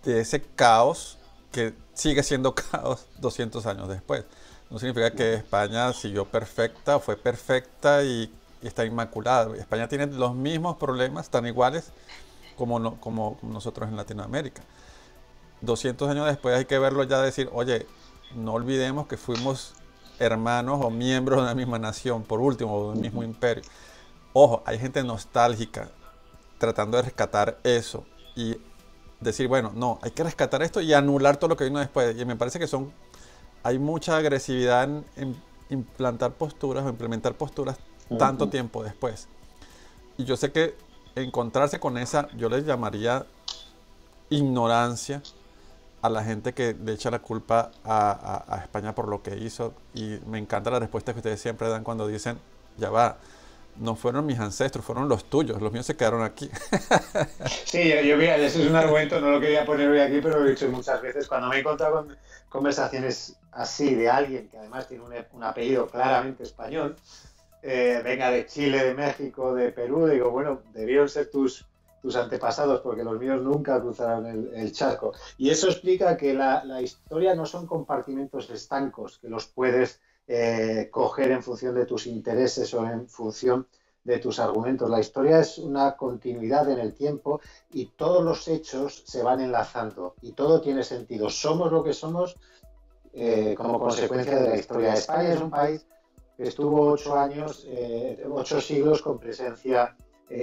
ese caos que sigue siendo caos 200 años después. No significa que España siguió perfecta, fue perfecta y está inmaculada. España tiene los mismos problemas, tan iguales como nosotros en Latinoamérica. 200 años después hay que verlo ya, decir, oye, no olvidemos que fuimos hermanos o miembros de una misma nación, por último, del mismo imperio. Ojo, hay gente nostálgica tratando de rescatar eso y decir, bueno, no, hay que rescatar esto y anular todo lo que vino después. Y me parece que hay mucha agresividad en implantar posturas o implementar posturas tanto tiempo después. Y yo sé que encontrarse con esa, yo les llamaría ignorancia a la gente que le echa la culpa a España por lo que hizo. Y me encanta la respuesta que ustedes siempre dan cuando dicen, ya va, no fueron mis ancestros, fueron los tuyos, los míos se quedaron aquí. Sí, yo mira, ese es un argumento, no lo quería poner hoy aquí, pero lo he dicho muchas veces. Cuando me he encontrado con conversaciones así de alguien que además tiene un apellido claramente español, venga de Chile, de México, de Perú, digo, bueno, debieron ser tus antepasados, porque los míos nunca cruzaron el charco. Y eso explica que la historia no son compartimentos estancos que los puedes coger en función de tus intereses o en función de tus argumentos. La historia es una continuidad en el tiempo y todos los hechos se van enlazando y todo tiene sentido. Somos lo que somos como consecuencia de la historia. España es un país que estuvo 8 siglos con presencia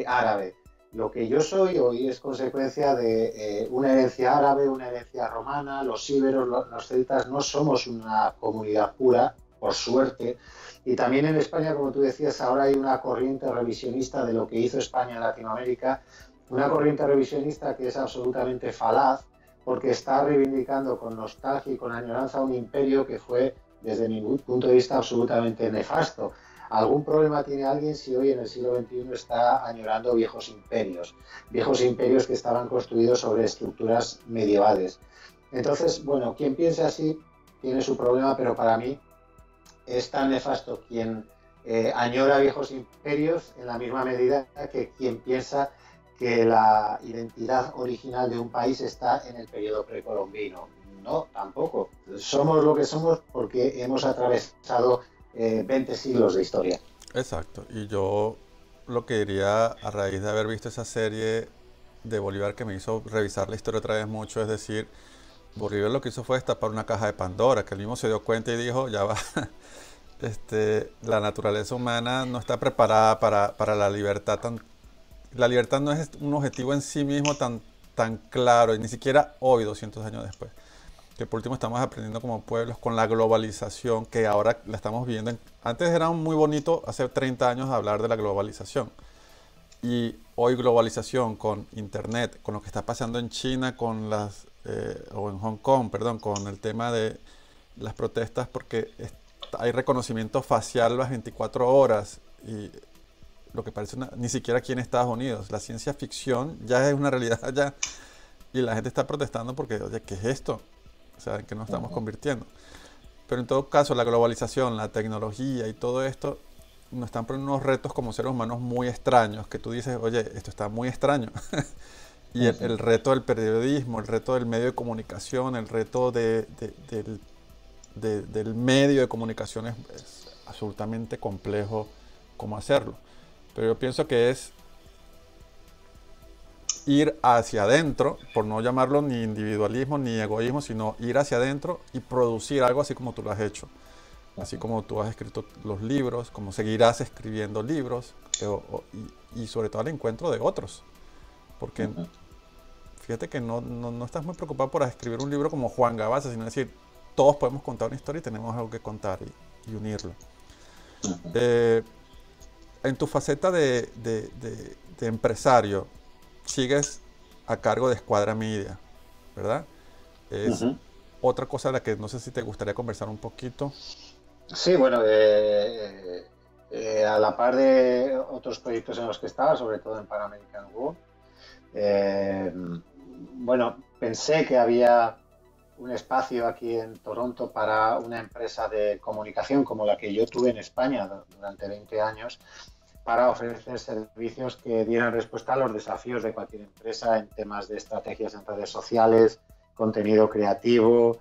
árabe. Lo que yo soy hoy es consecuencia de una herencia árabe, una herencia romana. Los íberos, los celtas, no somos una comunidad pura, por suerte. Y también en España, como tú decías, ahora hay una corriente revisionista de lo que hizo España en Latinoamérica, una corriente revisionista que es absolutamente falaz, porque está reivindicando con nostalgia y con añoranza un imperio que fue, desde mi punto de vista, absolutamente nefasto. ¿Algún problema tiene alguien si hoy en el siglo XXI está añorando viejos imperios que estaban construidos sobre estructuras medievales? Entonces, bueno, quien piense así tiene su problema, pero para mí es tan nefasto quien añora viejos imperios en la misma medida que quien piensa que la identidad original de un país está en el periodo precolombino. No, tampoco. Somos lo que somos porque hemos atravesado 20 siglos de historia. Exacto. Y yo lo que diría a raíz de haber visto esa serie de Bolívar que me hizo revisar la historia otra vez mucho, es decir, Bolívar lo que hizo fue destapar una caja de Pandora, que él mismo se dio cuenta y dijo, ya va, la naturaleza humana no está preparada para la libertad tan... La libertad no es un objetivo en sí mismo tan claro, y ni siquiera hoy, 200 años después. Que por último estamos aprendiendo como pueblos con la globalización, que ahora la estamos viendo. Antes era muy bonito, hace 30 años, hablar de la globalización. Y hoy globalización con Internet, con lo que está pasando en China, o en Hong Kong, perdón, con el tema de las protestas, porque hay reconocimiento facial las 24 horas, y lo que parece ni siquiera aquí en Estados Unidos. La ciencia ficción ya es una realidad allá, y la gente está protestando porque, oye, ¿qué es esto? O sea, ¿en qué nos estamos convirtiendo? Pero en todo caso, la globalización, la tecnología y todo esto nos están poniendo unos retos como seres humanos muy extraños, que tú dices, oye, esto está muy extraño. Y el reto del periodismo, el reto del medio de comunicación, el reto del medio de comunicación es absolutamente complejo cómo hacerlo. Pero yo pienso que es ir hacia adentro, por no llamarlo ni individualismo ni egoísmo, sino ir hacia adentro y producir algo así como tú lo has hecho. Así como tú has escrito los libros, como seguirás escribiendo libros, y sobre todo al encuentro de otros. Porque fíjate que no estás muy preocupado por escribir un libro como Juan Gabaza, sino decir, todos podemos contar una historia y tenemos algo que contar y unirlo. En tu faceta de empresario, sigues a cargo de Escuadra Media, ¿verdad? Es otra cosa de la que no sé si te gustaría conversar un poquito. Sí, bueno, a la par de otros proyectos en los que estaba, sobre todo en Pan American World, bueno, pensé que había un espacio aquí en Toronto para una empresa de comunicación como la que yo tuve en España durante 20 años, para ofrecer servicios que dieran respuesta a los desafíos de cualquier empresa en temas de estrategias en redes sociales, contenido creativo,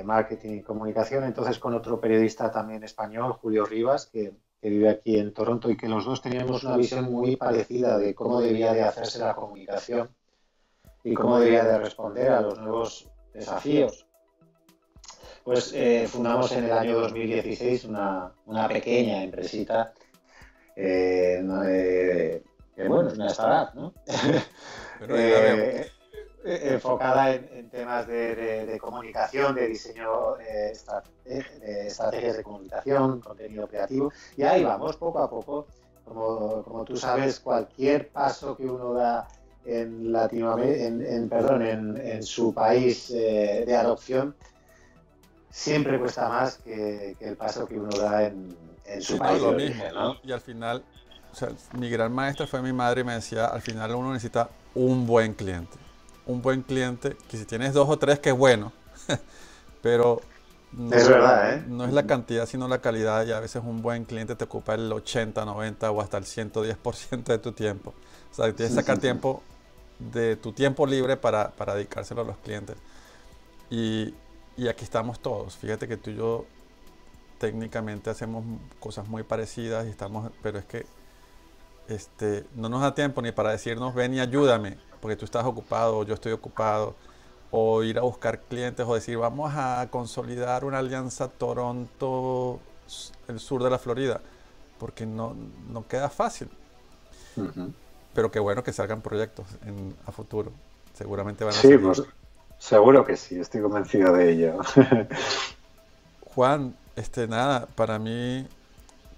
marketing y comunicación. Entonces, con otro periodista también español, Julio Rivas, que vive aquí en Toronto, y que los dos teníamos una visión muy parecida de cómo debía de hacerse la comunicación y cómo debía de responder a los nuevos desafíos. Pues fundamos en el año 2016 una pequeña empresita, bueno, es una startup, ¿no? Enfocada en temas de comunicación, de diseño, de estrategias de comunicación, contenido creativo, y ahí vamos poco a poco. Como tú sabes, cualquier paso que uno da en Latinoamérica, en su país de adopción, siempre cuesta más que el paso que uno da en su país de origen, ¿no? Y al final, o sea, mi gran maestra fue mi madre y me decía, al final uno necesita un buen cliente. Un buen cliente, que si tienes 2 o 3, que es bueno, pero es verdad, no es la cantidad sino la calidad, y a veces un buen cliente te ocupa el 80, 90 o hasta el 110% de tu tiempo. O sea, tienes que sacar tiempo de tu tiempo libre para dedicárselo a los clientes. Y aquí estamos todos. Fíjate que tú y yo técnicamente hacemos cosas muy parecidas, pero es que no nos da tiempo ni para decirnos ven y ayúdame, porque tú estás ocupado o yo estoy ocupado, o ir a buscar clientes, o decir vamos a consolidar una alianza Toronto, el sur de la Florida, porque no queda fácil. Pero qué bueno que salgan proyectos a futuro. Seguramente van a salir. Pues, seguro que sí, estoy convencido de ello. Juan, nada, para mí,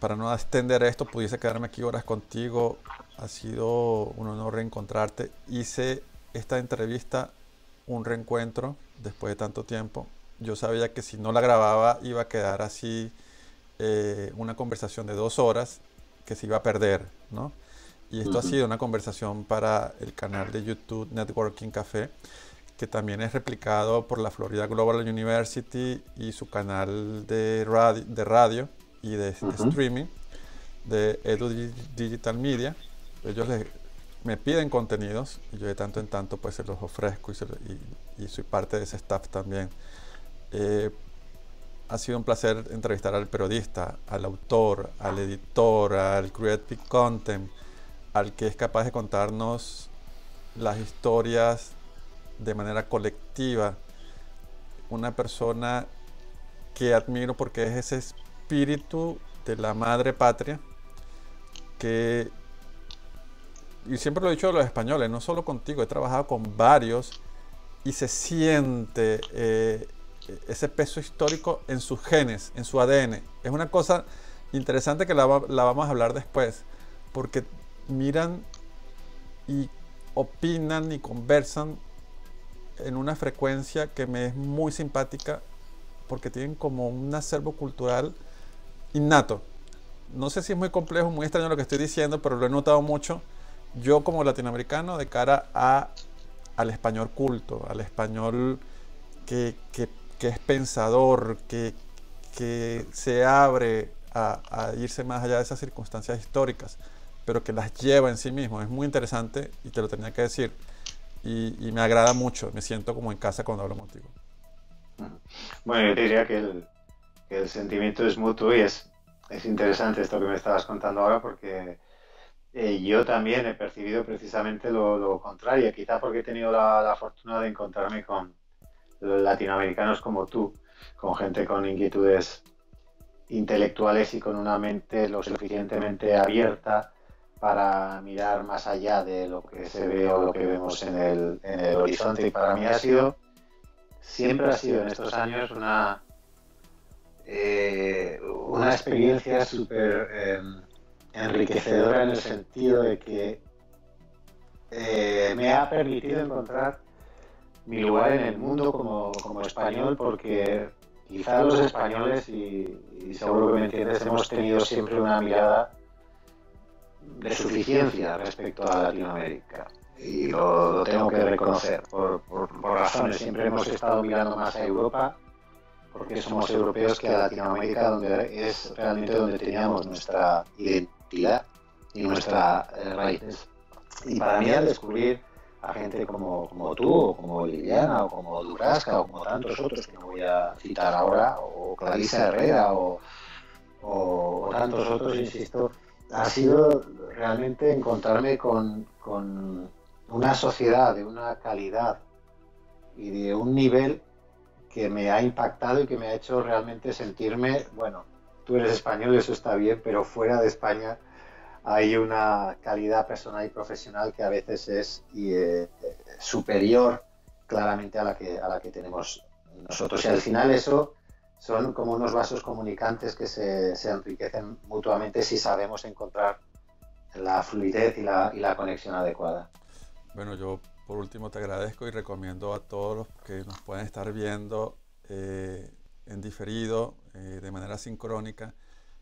para no extender esto, pudiese quedarme aquí horas contigo. Ha sido un honor reencontrarte. Hice esta entrevista un reencuentro después de tanto tiempo. Yo sabía que si no la grababa iba a quedar así, una conversación de 2 horas que se iba a perder, ¿no? Y esto ha sido una conversación para el canal de YouTube Networking Café, que también es replicado por la Florida Global University y su canal de radio y de streaming. de Edu Digital Media. Ellos me piden contenidos y yo de tanto en tanto pues se los ofrezco y soy parte de ese staff también. Ha sido un placer entrevistar al periodista, al autor, al editor, al creative content, al que es capaz de contarnos las historias de manera colectiva. Una persona que admiro porque es ese espíritu de la madre patria que, y siempre lo he dicho de los españoles, no solo contigo, he trabajado con varios y se siente ese peso histórico en sus genes, en su ADN. Es una cosa interesante que la vamos a hablar después, porque miran y opinan y conversan en una frecuencia que me es muy simpática, porque tienen como un acervo cultural innato. No sé si es muy complejo, muy extraño lo que estoy diciendo, pero lo he notado mucho yo como latinoamericano de cara al español culto, al español que es pensador, que se abre a irse más allá de esas circunstancias históricas, pero que las lleva en sí mismo. Es muy interesante y te lo tenía que decir. Y me agrada mucho, me siento como en casa cuando hablo contigo. Bueno, yo te diría que el sentimiento es mutuo y es interesante esto que me estabas contando ahora porque yo también he percibido precisamente lo contrario, quizá porque he tenido la fortuna de encontrarme con latinoamericanos como tú, con gente con inquietudes intelectuales y con una mente lo suficientemente abierta para mirar más allá de lo que se ve o lo que vemos en el horizonte. Y para mí siempre ha sido en estos años una experiencia súper enriquecedora en el sentido de que me ha permitido encontrar mi lugar en el mundo como español, porque quizá los españoles, y seguro que me entiendes, hemos tenido siempre una mirada de suficiencia respecto a Latinoamérica. Y lo tengo que reconocer por razones. Siempre hemos estado mirando más a Europa, porque somos europeos, que a Latinoamérica, donde es realmente donde teníamos nuestra identidad y nuestras raíces. Y para mí, al descubrir a gente como tú, o como Liliana, o como Durasca, o como tantos otros que no voy a citar ahora, o Clarisa Herrera, o tantos otros, insisto, ha sido realmente encontrarme con una sociedad de una calidad y de un nivel que me ha impactado y que me ha hecho realmente sentirme, bueno, tú eres español, eso está bien, pero fuera de España hay una calidad personal y profesional que a veces es superior claramente a la que tenemos nosotros. Y al final eso son como unos vasos comunicantes que se enriquecen mutuamente si sabemos encontrar la fluidez y la conexión adecuada. Bueno, yo por último te agradezco y recomiendo a todos los que nos pueden estar viendo en diferido, de manera sincrónica,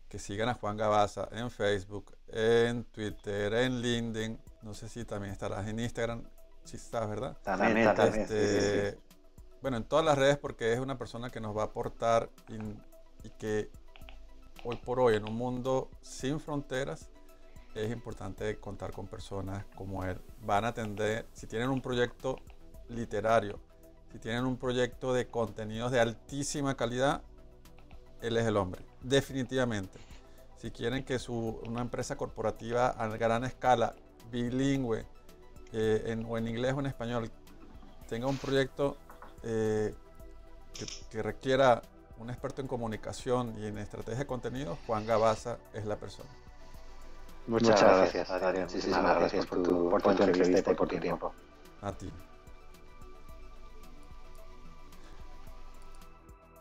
que sigan a Juan Gabaza en Facebook, en Twitter, en LinkedIn. No sé si también estarás en Instagram. Sí estás, ¿verdad? También. Sí. Bueno, en todas las redes, porque es una persona que nos va a aportar y que hoy por hoy, en un mundo sin fronteras, es importante contar con personas como él. Van a atender, si tienen un proyecto literario, si tienen un proyecto de contenidos de altísima calidad, él es el hombre, definitivamente. Si quieren que una empresa corporativa a gran escala, bilingüe, o en inglés o en español, tenga un proyecto que requiera un experto en comunicación y en estrategia de contenidos, Juan Gabaza es la persona. Muchas gracias, Adrián. Muchísimas gracias por tu entrevista y por tu tiempo. A ti.